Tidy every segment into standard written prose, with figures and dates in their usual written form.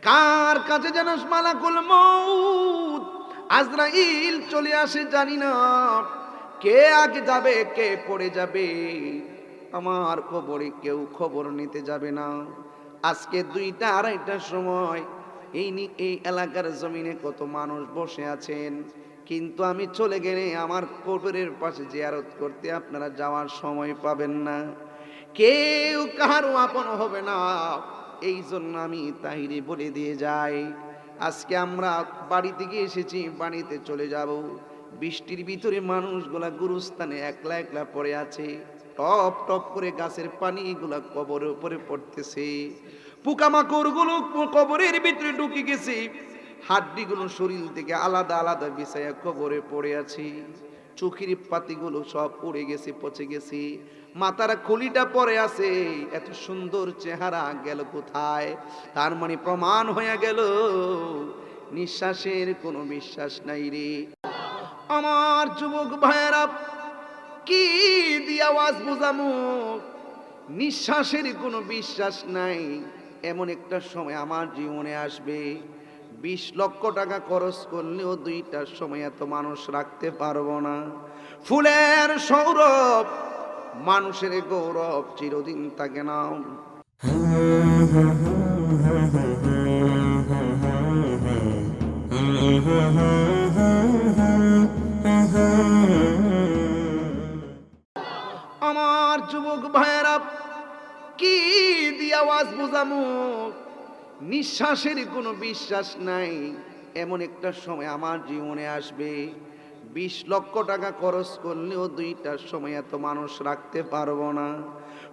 কার কাছে যেন মালাকুল মউত আজরাইল চলে আসে, জানি না কে আগে যাবে কে পড়ে যাবে। আমার কবরে কেউ খবর নিতে যাবে না। আজকে 2টা 2:30টার সময় এই এলাকার জমিনে কত মানুষ বসে আছেন, কিন্তু আমি চলে গেলে আমার কবরের পাশে জিয়ারত করতে আপনারা যাওয়ার সময় পাবেন না। কেউ কাহারও আপন হবে না। এই জন্য আমি তাহিরি বলে দিয়ে যাই, আজকে আমরা বাড়ি থেকে এসেছি, বাড়িতে চলে যাব। বৃষ্টির ভিতরে মানুষগুলা গুরুস্থানে একলা একলা পড়ে আছে। টপ টপ করে গাছের পানিগুলা কবরের উপরে পড়তেছে। পোকামাকড় গুলো কবরের ভিতরে ঢুকে গেছে। হাড্ডিগুলো শরীর থেকে আলাদা আলাদা বিছায়া কবরে পড়ে আছে। চোখের পাতিগুলো সব উড়ে গেছে, পচে গেছে। মাথার খুলিটা পরে আছে। এত সুন্দর চেহারা গেল কোথায়? তার মানে প্রমাণ হয়ে গেল নিঃশ্বাসের কোনো বিশ্বাস নাই রে। আমার যুবক ভাইয়েরা, কি দিয়ে আওয়াজ বোঝামু? নিঃশ্বাসের কোনো বিশ্বাস নাই। এমন একটা সময় আমার জীবনে আসবে, 20 লক্ষ টাকা খরচ করলেও 2টার সময় এত মানুষ রাখতে পারবো না। ফুলের সৌরভ, মানুষের গৌরব চিরদিন থাকে না। আমার যুবক ভাইয়েরা, কি দিয়ে আওয়াজ বোঝামু? নিঃশ্বাসের কোনো বিশ্বাস নাই। এমন একটা সময় আমার জীবনে আসবে, 20 লক্ষ টাকা খরচ করলেও 2টার সময় এত মানুষ রাখতে পারবো না।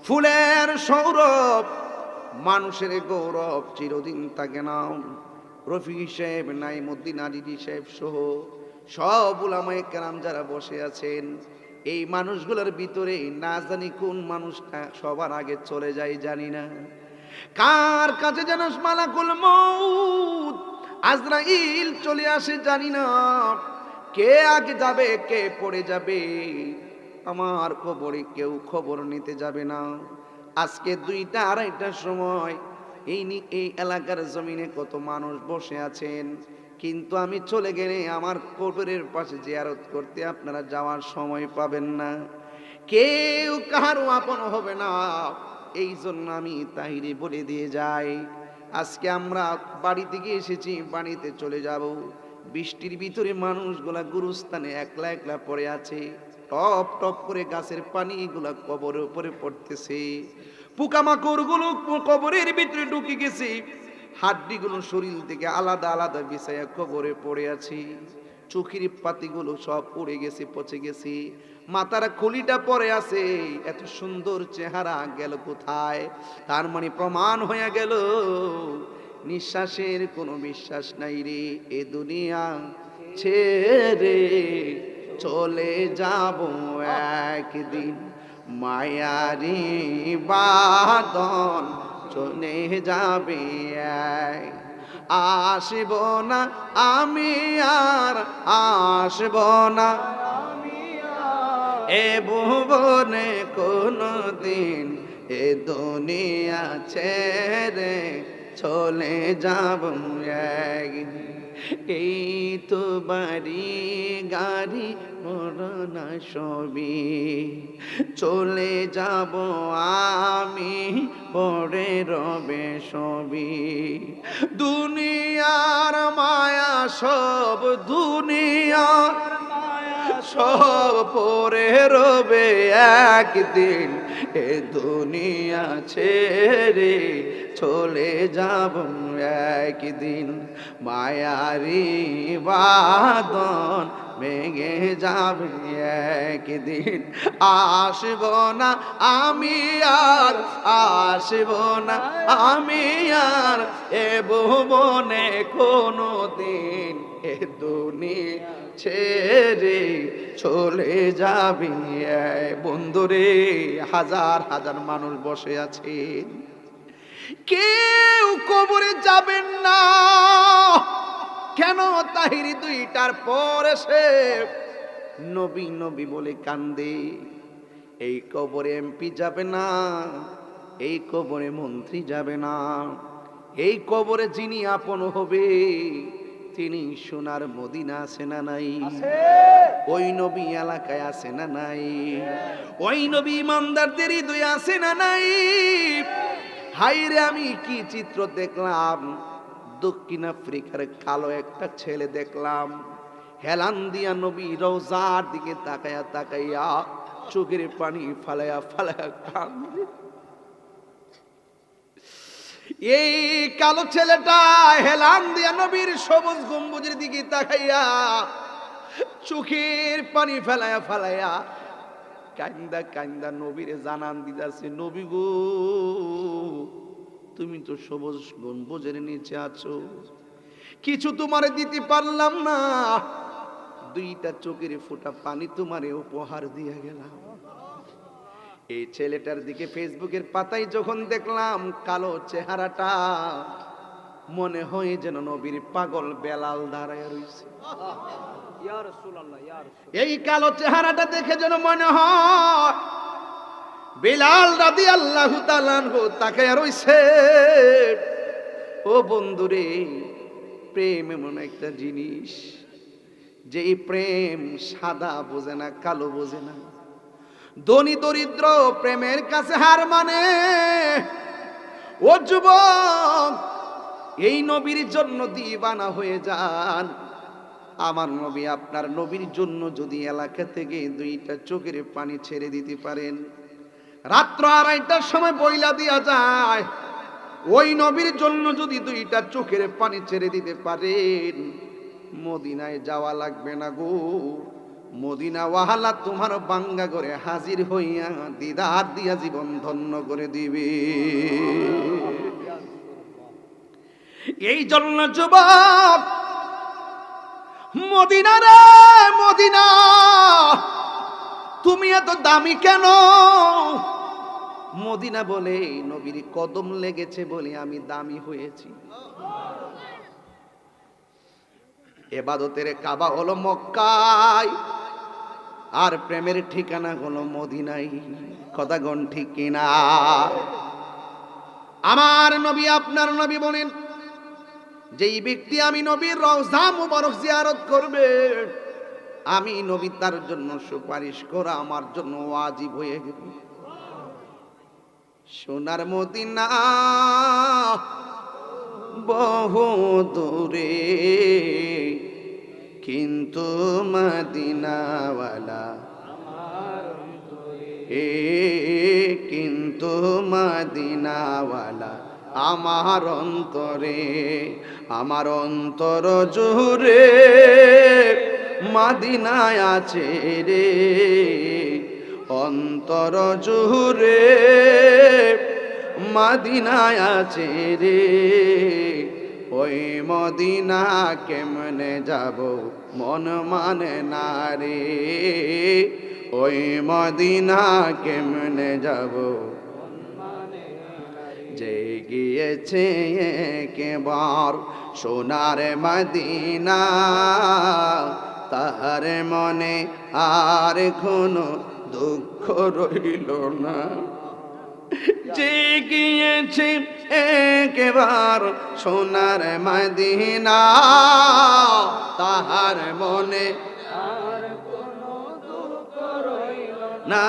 ফুলের সৌরভ, মানুষের গৌরব চিরদিন থাকে না। রফি সাহেব, নাইমুদ্দিন আদিদি সাহেব সহ সব উলামায়ে কেরাম যারা বসে আছেন, এই মানুষগুলোর ভিতরে না জানি কোন মানুষটা সবার আগে চলে যায় জানি না। কার কাছে যেন মালাকুল মউত আজরাইল চলে আসে, জানি না কে আগে যাবে কে পড়ে যাবে। আমার কবরে কেউ খবর নিতে যাবে না। আজকে 2টা 2:30টার সময় এই এলাকার জমিনে কত মানুষ বসে আছেন, কিন্তু আমি চলে গেলে আমার কবরের পাশে জিয়ারত করতে আপনারা যাওয়ার সময় পাবেন না। কেউ কাহারও আপন হবে না। এই জন্য আমি তাহিরি বলে দিয়ে যাই, আজকে আমরা বাড়ি থেকে এসেছি, বাড়িতে চলে যাব। বৃষ্টির ভিতরে মানুষগুলা গুরুস্থানে একলা একলা পড়ে আছে। টপ টপ করে গাছের পানিগুলা কবরের উপরে পড়তেছে। পোকামাকড় গুলো কবরের ভিতরে ঢুকে গেছে। হাড্ডিগুলো শরীর থেকে আলাদা আলাদা বিছায়া কবরে পড়ে আছে। চোখের পাতিগুলো সব উড়ে গেছে, পচে গেছে। মাথার খুলিটা পরে আছে। এত সুন্দর চেহারা গেল কোথায়? তার মানে প্রমাণ হয়ে গেল নিঃশ্বাসের কোনো বিশ্বাস নাই রে। এ দুনিয়া ছেড়ে চলে যাব একদিন, মায়ারি বাদন চলে যাবে এক। আসব না আমি আর আসব না এ ভুবনে কোনো দিন, এ দুনিয়া ছেড়ে চলে যাব একদিন। এই তো বাড়ি গাড়ি মরনা সবই, চলে যাব আমি পরে রবে সবই। দুনিয়ার মায়া সব, দুনিয়ার সব পরে রবে একদিন, এ দুনিয়া ছেড়ে চলে যাব একদিন। মায়ারি বাঁধন ভেঙে যাবে একদিন। আসব না আমি আর আসব না আমি আর এ ভুবনে কোনো দিন, এ দুনিয়া ছেড়ে চলে যাবি। বন্ধুরে, হাজার হাজার মানুষ বসে আছেন, কেউ কবরে যাবেন না। কেন? তাহিরি 2টার পর এসে নবী নবী বলে কান্দে। এই কবরে এমপি যাবে না, এই কবরে মন্ত্রী যাবে না, এই কবরে যিনি আপন হবে তিনি সোনার মদিনা আছে না নাই? ওই নবী এলাকায় আছে না নাই? ওই নবী ইমানদারদের হৃদয়ে আছে না নাই? হাইরে আমি কি চিত্র দেখলাম! দক্ষিণ আফ্রিকার কালো একটা ছেলে দেখলাম, হেলান দিয়া নবী রওজার দিকে তাকায়া তাকাইয়া চোখের পানি ফালায়া ফালায়া কান্দে। এই কালো ছেলেটা হেলান দিয়া নবীর সবুজ গম্বুজের দিকে তাকাইয়া চোখের পানি ফেলায়া ফেলায়া কান্দা কান্দা নবীরে জানান দিতেছে, নবী গো, তুমি তো সবুজ গম্বুজের নিচে আছো, কিছু তোমারে দিতে পারলাম না, দুইটা চোখের ফোঁটা পানি তোমারে উপহার দিয়ে গেলাম। এই ছেলেটার দিকে ফেসবুকের পাতায় যখন দেখলাম কালো চেহারাটা, মনে হয় যেন নবীর পাগল বেলাল দাঁড়ায় রয়েছে। এই কালো চেহারাটা দেখে যেন মনে হয় বেলাল রাদিয়াল্লাহু তাআলা আনহু তাকায় রইছে। ও বন্ধুরে, প্রেম এমন একটা জিনিস যে প্রেম সাদা বোঝে না, কালো বোঝে না। ধনী দরিদ্র প্রেমের কাছে হার মানে। ও যুবক, এই নবীর জন্য দিওয়ানা হয়ে যান। আমার নবী, আপনার নবীর জন্য যদি এলাকা থেকে দুইটা চোখের পানি ছেড়ে দিতে পারেন, রাত্র 2:30টার সময় বইলা দিয়া যায়, ওই নবীর জন্য যদি দুইটা চোখের পানি ছেড়ে দিতে পারেন, মদিনায় যাওয়া লাগবে না গো। মদিনা ওয়াহালা তোমার বাঙ্গা করে হাজির হইয়া দিদার দিয়া জীবন ধন্য করে দিবে। এই জন্য যুবক, মদিনা রে মদিনা, তুমি এত দামি কেন? মদিনা বলে নবীর কদম লেগেছে বলে আমি দামি হয়েছি। ইবাদতের কাবা হলো মক্কায়, আর প্রেমের ঠিকানা হলো মদিনায়। কথা গণ ঠিক কিনা? আমার নবী, আপনার নবী বলেন, যেই ব্যক্তি আমি নবীর রওজা মুবারক জিয়ারত করবে, আমি নবী তার জন্য সুপারিশ করা আমার জন্য ওয়াজিব হয়ে গেল। সোনার মদিনা বহু দূরে, কিন্তু মদিনাওয়ালা কিন্তু মদিনাওয়ালা আমার অন্তরে, আমার অন্তর জুড়ে মদিনায় আছে রে, অন্তর জুড়ে মদিনায় আছে রে। ওই মদিনা কেমনে যাব মন মানে না রে, ওই মদিনা কেমনে যাব। যে গিয়েছে একবার সোনার মদিনা, তাহার মনে আর কোনো দুঃখ রইল না। যে গিয়েছে একবার সোনার মদিনা, তাহার মনে আর কোনো দুঃখ রইল না,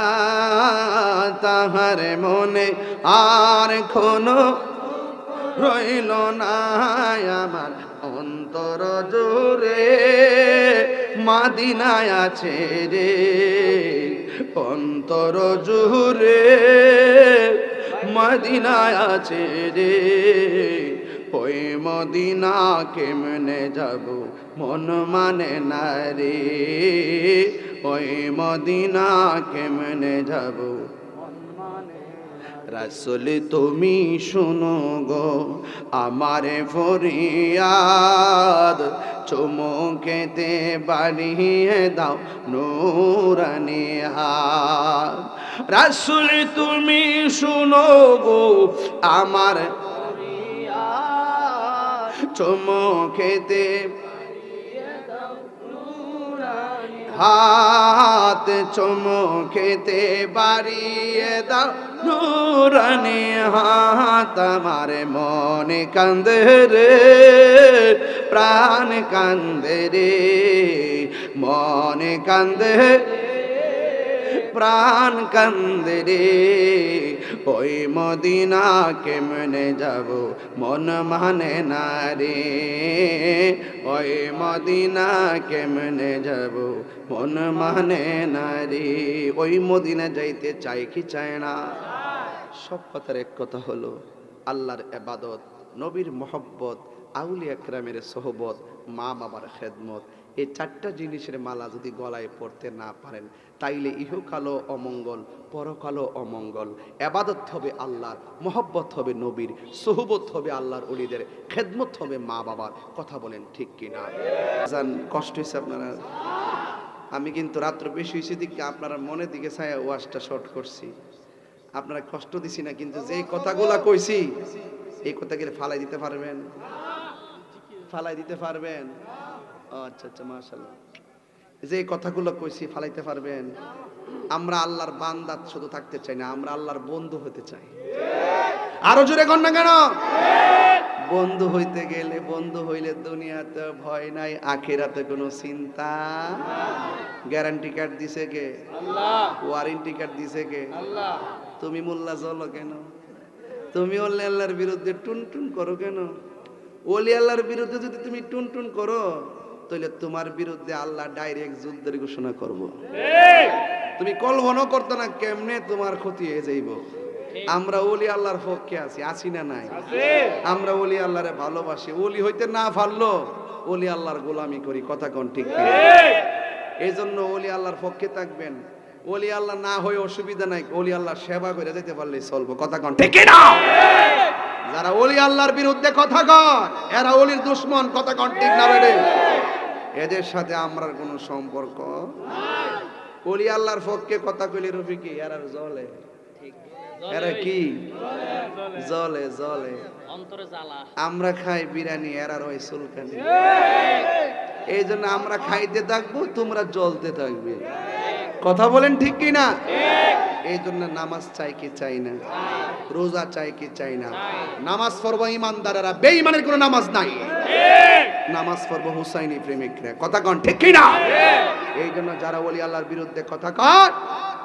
তাহার মনে আর কোনো রইল না। আমার অন্তর জুড়ে মদিনায় আছে রে, অন্তর জুড়ে মদিনায় আছে রে। ওই মদিনা কেমনে যাব মন মানে না রে, ওই মদিনা কেমনে যাব। রাসূল তুমি শুনো গো আমারে ফরিয়াদ, চুমুকেতে বাড়িয়ে দাও নূরানি হাত। রাসূল তুমি শুনো গো আমার ফরিয়াদ, চুমুকেতে বাড়িয়ে দাও নূরানি হাত, চুমুকেতে বাড়িয়ে দাও নুরানি হাত আমার মনে কান্দে রে, প্রাণ কান্দে রে, মনে কান্দে প্রাণ কান্দে রে, ওই মদিনা কেমনে যাব মন মানে না রে, ওই মদিনা কেমনে যাব মন মানে না রে। ওই মদিনা যাইতে চাই কি চায় না? সব কথার এক কথা হলো আল্লাহর ইবাদত, নবীর মহব্বত, আউলিয়া কেরামের সোহবত, মা বাবার খেদমত। এই চারটা জিনিসের মালা যদি গলায় পড়তে না পারেন তাইলে ইহকালও অমঙ্গল, পরকালও অমঙ্গল। ইবাদত হবে আল্লাহর, মহব্বত হবে নবীর, সোহবত হবে আল্লাহর ওলিদের, খেদমত হবে মা বাবার। কথা বলেন ঠিক কিনা? জান কষ্ট হয়েছে আপনারা? আমি কিন্তু রাত্র বেশি হয়েছে দিকে আপনারা মনের দিকে ছায়া ওয়াজটা শর্ট করছি, আপনারা কষ্ট দিছি না, কিন্তু যে কথাগুলা কইছি এই কথাগুলো ফালাই দিতে পারবেন? ফালাই দিতে পারবেন? আচ্ছা আচ্ছা, মাশাআল্লাহ। যে কথাগুলো কইছি ফালাইতে পারবেন? আমরা আল্লাহর বান্দা শুধু থাকতে চাই না, আমরা আল্লাহর বন্ধু হতে চাই। আরো জোরে কর না কেন? বন্ধু হইতে গেলে, বন্ধু হইলে দুনিয়াতে ভয় নাই, আখিরাতে কোনো চিন্তা। গ্যারান্টি কার্ড দিছে কে? আল্লাহ। ওয়ারেন্টি কার্ড দিছে কে? আল্লাহ। তুমি মোল্লা চলো কেন? তুমি ওলি আল্লাহর বিরুদ্ধে টুনটুন করো কেন? ওলি আল্লাহর বিরুদ্ধে যদি তুমি টুনটুন করো তাহলে তোমার বিরুদ্ধে আল্লাহ ডাইরেক্ট যুদ্ধের ঘোষণা করব। তুমি কল্পনা করতে না কেমনে তোমার ক্ষতি হয়ে যাইব। আমরা ওলি আল্লাহর পক্ষে আছি, আছি না নাই? আমরা ওলি আল্লাহরে ভালোবাসি, ওলি হইতে না পারলো ওলি আল্লাহর গোলামি করি। কথা কোন ঠিক কি? এই জন্য ওলি আল্লাহর পক্ষে থাকবেন। ওলি আল্লাহ না হয়ে অসুবিধা নাই, ওলি আল্লাহর সেবা করে যেতে পারলেই চলবো। কথা কোন ঠিক কি না? যারা ওলি আল্লাহর বিরুদ্ধে কথা কয় এরা ওলির দুশমন। কথা কোন ঠিক না বেড়ে? এদের সাথে আমরার কোনো সম্পর্ক নাই। ওলি আল্লাহর পক্ষে কথা কইলে রফিকি এরা জ্বলে, এরা কি জ্বলে? জ্বলে অন্তরে জ্বালা। আমরা খাই বিরিয়ানি, এরা রয় সুলকানি। এই জন্য আমরা খাইতে থাকবো, তোমরা জ্বলতে থাকবে। কথা বলেন ঠিক কি না? এই জন্য নামাজ চাই কি চাই না? রোজা চাই কি চাই না? নামাজ পড়বো ইমানদারেরা, বেঈমানের কোনো নামাজ নাই। নামাজ পড়বো হুসাইনি প্রেমিকরা। কথা কন ঠিক কি না? এই জন্য যারা ওলি আল্লাহর বিরুদ্ধে কথা কয়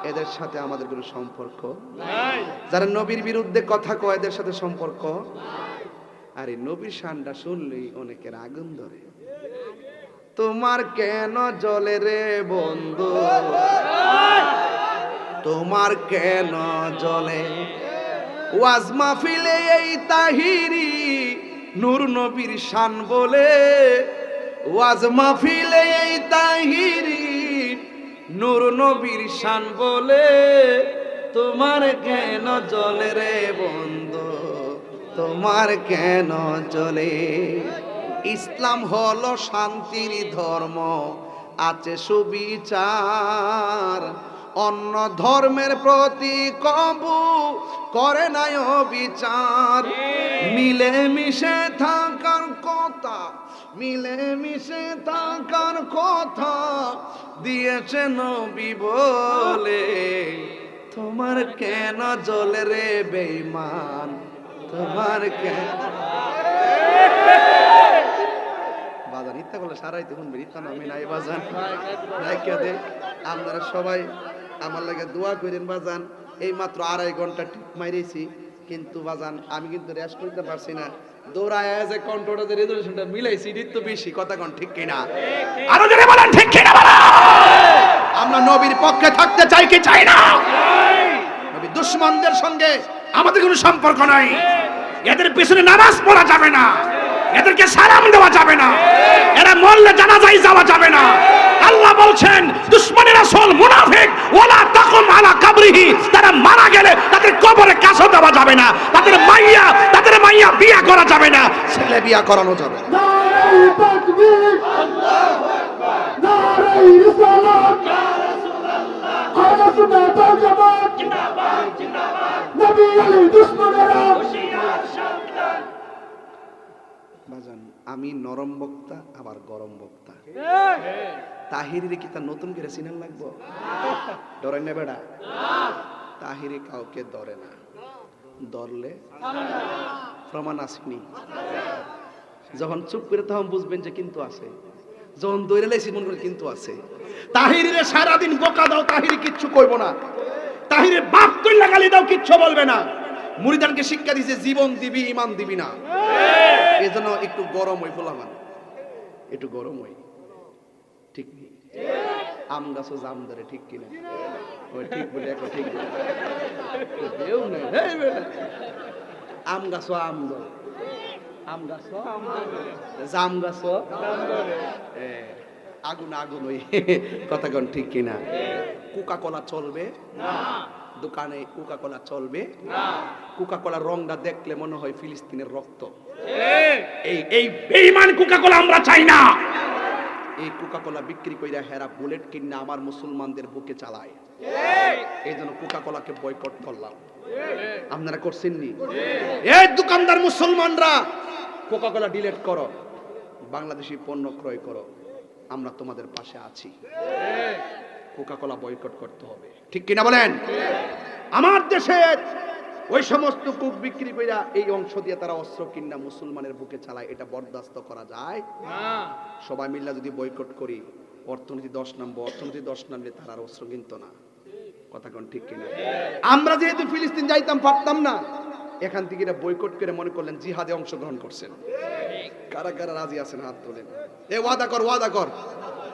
এদের সাথে আমাদের কোনো সম্পর্ক নাই। যারা নবীর বিরুদ্ধে কথা কয় এদের সাথে সম্পর্ক নাই। আরে নবীর শানটা শুনলেই অনেকের আগুন ধরে। তোমার কেন জ্বলে রে বন্ধু, তোমার কেন জ্বলে? ওয়াজ মাহফিলে এই তাহিরি নূর নবীর শান বলে, ওয়াজ মাহফিলে এই তাহিরি নূর নবীর শান বলে, তোমার কেন জ্বলে রে বন্ধু, তোমার কেন জ্বলে? ইসলাম হলো শান্তির ধর্ম, আছে সুবিচার, অন্য ধর্মের প্রতি কবু করে নাই বিচার। মিলে মিশে থাকার কথা, মিলে মিশে থাকার কথা দিয়েছে নবী বলে, তোমার কেন জ্বলে রে বেঈমান, তোমার কেন? বাজান ইত্যা করলে সারাই তখন বেরিতা নামি নাই বাজান রাইখা দে। আপনারা সবাই আমার লাগে দোয়া করেন বাজান। এই মাত্র 2.5 ঘন্টা ঠিক মাইরেছি, কিন্তু বাজান আমি কিন্তু রেস্ট করতে পারছি না। দৌড়ায় যে কন্ট্রোলটা যে রেজুলেশনটা মিলাইছি এর তো বেশি। কথা কোন ঠিক কিনা? আরো জোরে বলেন ঠিক কিনা বলেন। আমরা নবীর পক্ষে থাকতে চাই কি চাই না? নবী দুশমনদের সঙ্গে আমাদের কোনো সম্পর্ক নাই। এদের পিছনে নামাজ পড়া যাবে না, এদেরকে সালাম দেওয়া যাবে না, এরা মরলে জানাজায় যাওয়া যাবে না। আল্লাহ বলছেন দুশমনের রাসূল মুনাফিক ওয়ালা তাকুম আলা কবরিহি, তারা মারা গেলে তাদের কবরে কাছে দেওয়া যাবে না, তাদের মাইয়া বিয়া করা যাবে না, ছেলে বিয়া করানো যাবে না। নারে তাকবীর, আল্লাহু আকবার, নারে রিসালাত, ইয়া রাসূলুল্লাহ, আহলে সুন্নাত ওয়াল জামাত জিন্দাবাদ জিন্দাবাদ, নবী আলী দুশমনেরা হুশিয়ার সাবধান। বাজান আমি নরম বক্তা আবার গরম বক্তা। তাহিরিরে কি তার নতুন করে চিনার লাগবো? ডরাই না বেড়া? তাহিরে কাউকে ধরে না, ধরলে প্রমাণ আসেনি। যখন চুপ করে তখন বুঝবেন যে কিন্তু আছে, যখন দৌড়ে লাইছি মনে করে কিন্তু আছে। তাহিরে সারাদিন বোকা দাও, তাহিরে কিচ্ছু কইব না। তাহিরে বাপ তুইলা গালি দাও, কিচ্ছু বলবে না। মুরিদানকে শিক্ষা দিয়েছে জীবন দিবি ইমান দিবি না। এজন্য একটু গরম হই, ফোলামান একটু গরম হই, ঠিক নেই? আম গাছও জাম ধরে, ঠিক কিনা? ওই ঠিক বলে এখন ঠিক বলে দেও নাই। আম গাছও আম ধরে, আম গাছও জাম গাছও আগুন আগুন, ওই কথা কোন ঠিক কিনা? কোকা কোলা চলবে না দোকানে, কোকা কোলা চলবে না। কোকা কোলার রংটা দেখলে মনে হয় ফিলিস্তিনের রক্ত। এই বেঈমান কোকা কোলা আমরা চাই না। এই কোকা কোলা বিক্রি কইরা হেরা বুলেট কিনা আমার মুসলমানদের বুকে চালায়। এই জন্য কোকা কোলাকে বয়কট করলাম। আপনারা করছেন নি? এই দোকানদার মুসলমানরা কোকা কোলা ডিলিট করো, বাংলাদেশি পণ্য ক্রয় করো, আমরা তোমাদের পাশে আছি। কোকা কোলা বয়কট করতে হবে, ঠিক কিনা বলেন? আমার দেশে ওই সমস্ত কুক বিক্রি কইরা এই অংশ দিয়ে তারা অস্ত্র কিনা মুসলমানের বুকে চালায়, এটা বরদাস্ত করা যায় না। সবাই মিল্লা যদি বয়কট করি, অর্থনীতি 10 নামবো, অর্থনীতি 10 নামলে তারা আর অস্ত্র কিনতো না। কথা কোন ঠিক কিনা? আমরা যেহেতু ফিলিস্তিন যাইতাম পারতাম না, এখান থেকে এটা বয়কট করে মনে করলেন জিহাদে অংশগ্রহণ করছেন। কারা কারা রাজি আছেন হাত তোলেন। এ ওয়াদা কর, ওয়াদা কর।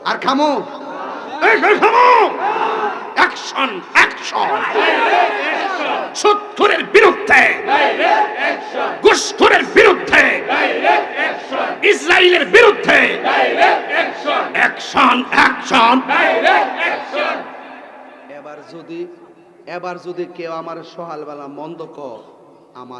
আর খামো, এই খামো। Action, action. সুৎখোরের বিরুদ্ধে, ঘুষখোরের বিরুদ্ধে, ইসরায়েলের বিরুদ্ধে অ্যাকশন, অ্যাকশন। এবার যদি কেউ আমার সহালবেলা মন্দ কর,